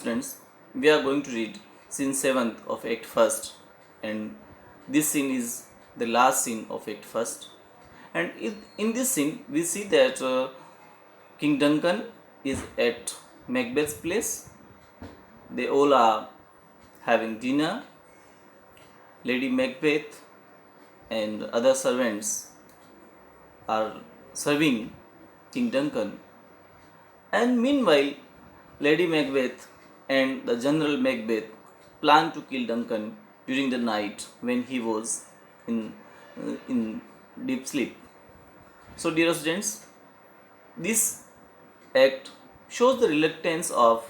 Students, we are going to read scene 7th of Act 1st, and this scene is the last scene of Act 1st. And in this scene, we see that King Duncan is at Macbeth's place. They all are having dinner. Lady Macbeth and other servants are serving King Duncan, and meanwhile, Lady Macbeth and the General Macbeth planned to kill Duncan during the night when he was in deep sleep. So, dear students, this act shows the reluctance of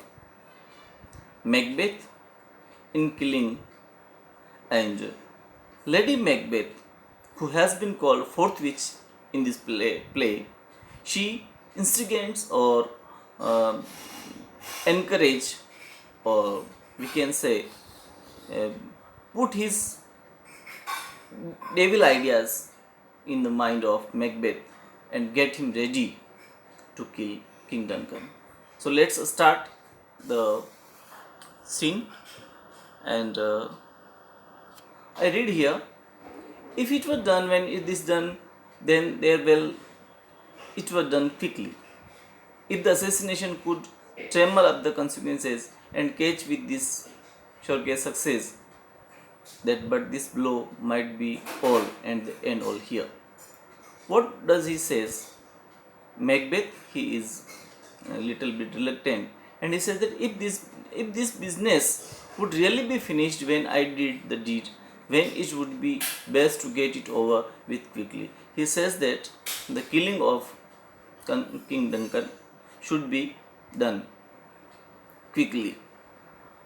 Macbeth in killing, and Lady Macbeth, who has been called fourth witch in this play, she instigates or uh, encourage, or we can say uh, put his devil ideas in the mind of Macbeth and get him ready to kill King Duncan. So let's start the scene, and I read here, if it were done when it is done, then there will it were done quickly. If the assassination could tremble up the consequences and catch with this sure case success, that but this blow might be all and the end all here. What does he says? Macbeth, he is a little bit reluctant, and he says that if this business would really be finished when I did the deed, when it would be best to get it over with quickly. He says that the killing of King Duncan should be done quickly,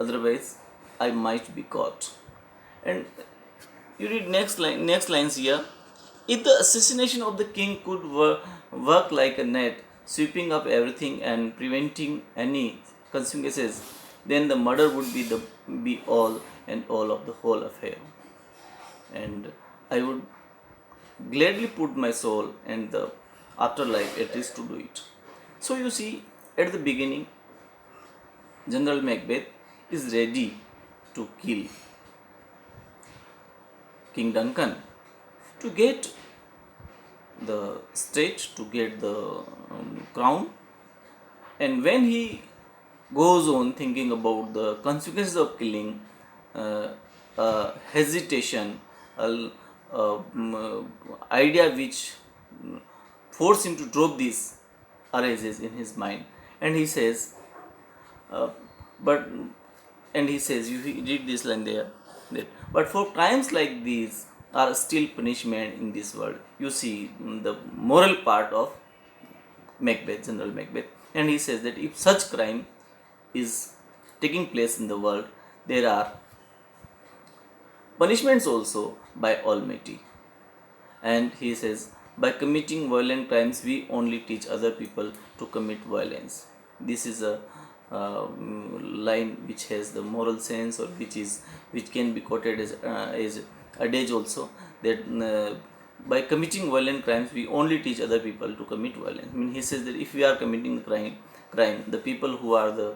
otherwise I might be caught. And you read next lines here. If the assassination of the king could work like a net, sweeping up everything and preventing any consequences, then the murder would be all and all of the whole affair. And I would gladly put my soul and the afterlife at risk to do it. So you see, at the beginning, General Macbeth is ready to kill King Duncan to get the state, to get the crown. And when he goes on thinking about the consequences of killing, hesitation, idea which force him to drop this arises in his mind, and he says, uh, but and he says, you read this line there, that but for crimes like these are still punishment in this world. You see the moral part of Macbeth, General Macbeth, and he says that if such crime is taking place in the world, there are punishments also by Almighty. And he says, by committing violent crimes, we only teach other people to commit violence. This is a line which has the moral sense, or which can be quoted as adage also, that by committing violent crimes, we only teach other people to commit violence. I mean, he says that if we are committing crime, the people who are the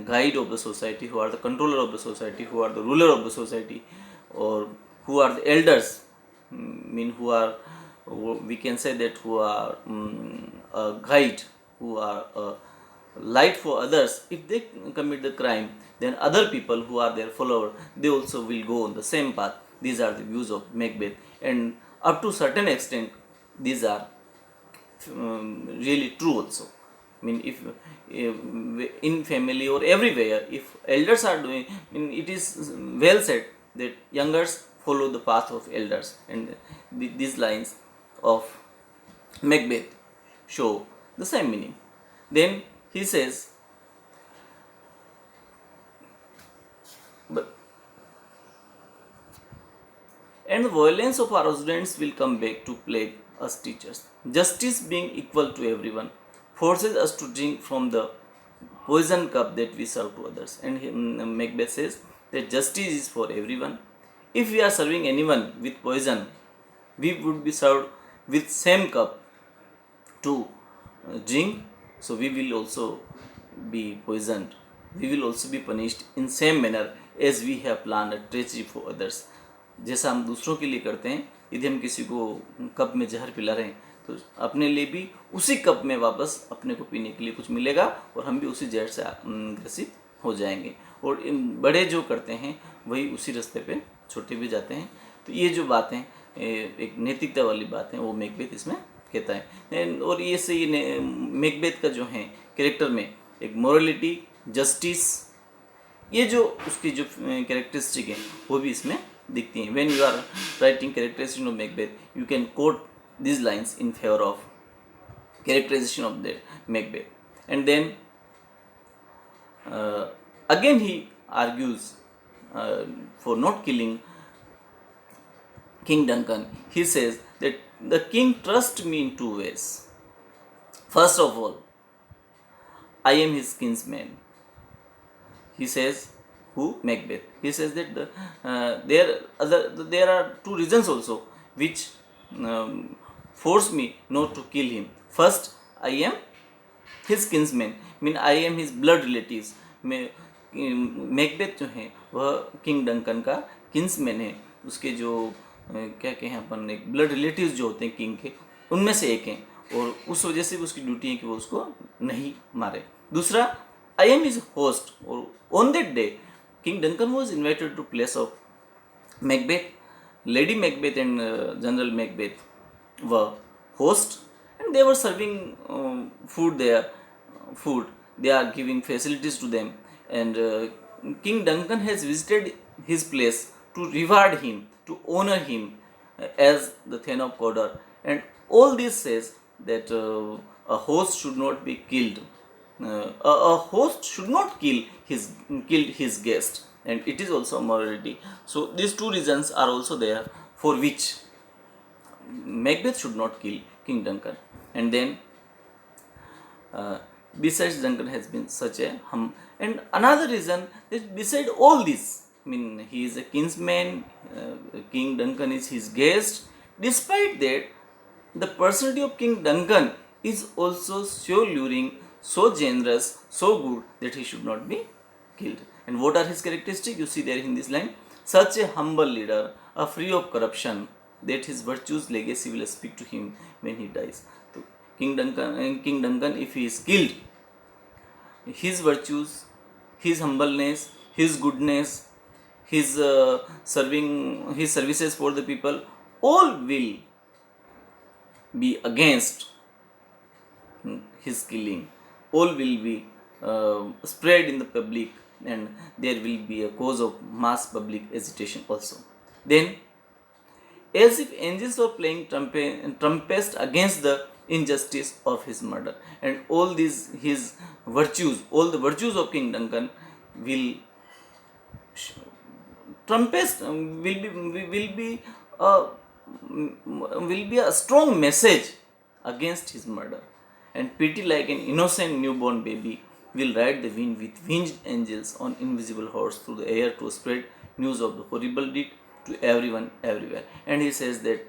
guide of the society, who are the controller of the society, who are the ruler of the society, or who are the elders, mean who are, we can say that, who are a guide, who are a light for others, if they commit the crime, then other people who are their follower, they also will go on the same path. These are the views of Macbeth, and up to certain extent these are really true also. I mean, if in family or everywhere, if elders are doing, I mean, it is well said that youngers follow the path of elders, and these lines of Macbeth show the same meaning. Then he says, but and the violence of our students will come back to plague us teachers. Justice, being equal to everyone, forces us to drink from the poison cup that we serve to others. And Macbeth says that justice is for everyone. If we are serving anyone with poison, we would be served with same cup to drink, so we will also be poisoned we will also be punished in same manner as we have planned a treachery for others. जैसा हम दूसरों के लिए करते हैं, यदि हम किसी को कप में जहर पिला रहे हैं तो अपने लिए भी उसी कप में वापस अपने को पीने के लिए कुछ मिलेगा और हम भी उसी जहर से ग्रसित हो जाएंगे। और इन बड़े जो करते हैं वही उसी रास्ते पे छोटे भी जाते हैं। तो ये जो बातें एक नैतिकता वाली बात है वो मैकबेथ इसमें कहता है। और ये से ये मैकबेथ का जो है कैरेक्टर में एक मोरलिटी, जस्टिस, ये जो उसकी जो कैरेक्टरिस्टिक है वो भी इसमें दिखती हैं। When you are writing characteristic of Macbeth you can quote these lines in favor of characterization of the Macbeth. And then again he argues for not killing King Duncan. He says that the king trusts me in two ways. First of all, I am his kinsman. He says, who? Macbeth. He says that there are two reasons also which force me not to kill him. First, I am his kinsman, mean I am his blood relatives. Macbeth जो है वह king Duncan का kinsman है, उसके जो क्या कहें अपन एक ब्लड रिलेटिव्स जो होते हैं किंग के उनमें से एक हैं, और उस वजह से भी उसकी ड्यूटी है कि वो उसको नहीं मारे। दूसरा, आई एम हिज होस्ट, और on that day King Duncan was invited to place of Macbeth. Lady Macbeth and General Macbeth were host, and they were serving food there. They are giving facilities to them, and King Duncan has visited his place to reward him, to honor him as the Thane of Cawdor. And all this says that a host should not be killed. A host should not kill his guest, and it is also a morality. So these two reasons are also there for which Macbeth should not kill King Duncan. And then besides Duncan has been such a and another reason that beside all this, I mean he is a kinsman, King Duncan is his guest. Despite that, the personality of King Duncan is also so luring, so generous, so good that he should not be killed. And what are his characteristics? You see there in this line, such a humble leader, free of corruption, that his virtues legacy will speak to him when he dies. So King Duncan, if he is killed, his virtues, his humbleness, his goodness, his his services for the people, all will be against his killing. All will be spread in the public, and there will be a cause of mass public agitation also. Then, as if angels were playing trumpets against the injustice of his murder, and all these his virtues, all the virtues of King Duncan will trumpets will be a strong message against his murder, and pity like an innocent newborn baby will ride the wind with winged angels on invisible horse through the air to spread news of the horrible deed to everyone everywhere. And he says that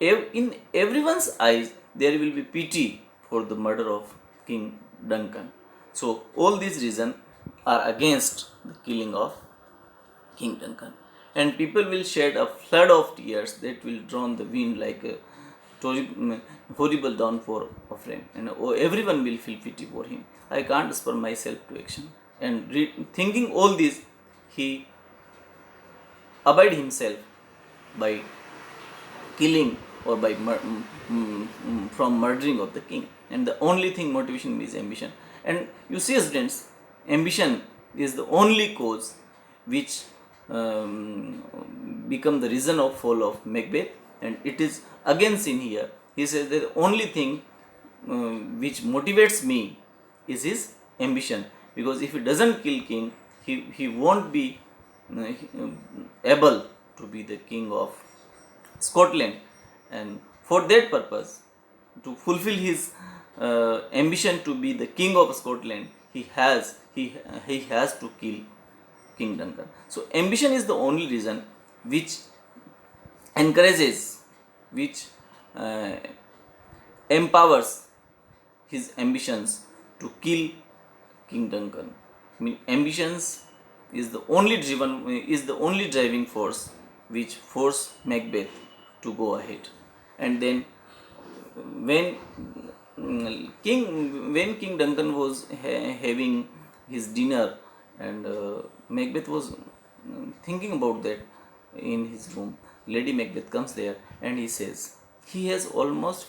in everyone's eyes there will be pity for the murder of King Duncan. So all these reasons are against the killing of King Duncan, and people will shed a flood of tears that will drown the wind like a horrible downpour of rain, and everyone will feel pity for him. I can't spur myself to action. And thinking all this, he abide himself by killing or by from murdering of the king. And the only thing motivation is ambition. And you see, students, ambition is the only cause which become the reason of fall of Macbeth. And it is again seen here. He says that the only thing which motivates me is his ambition, because if he doesn't kill king, he won't be able to be the king of Scotland. And for that purpose, to fulfill his ambition to be the king of Scotland, he has to kill King Duncan. So ambition is the only reason which encourages, which empowers his ambitions to kill King Duncan. I mean, ambitions is the only driving force which forced Macbeth to go ahead. And then when King Duncan was having his dinner, and Macbeth was thinking about that in his room, Lady Macbeth comes there and he says, he has almost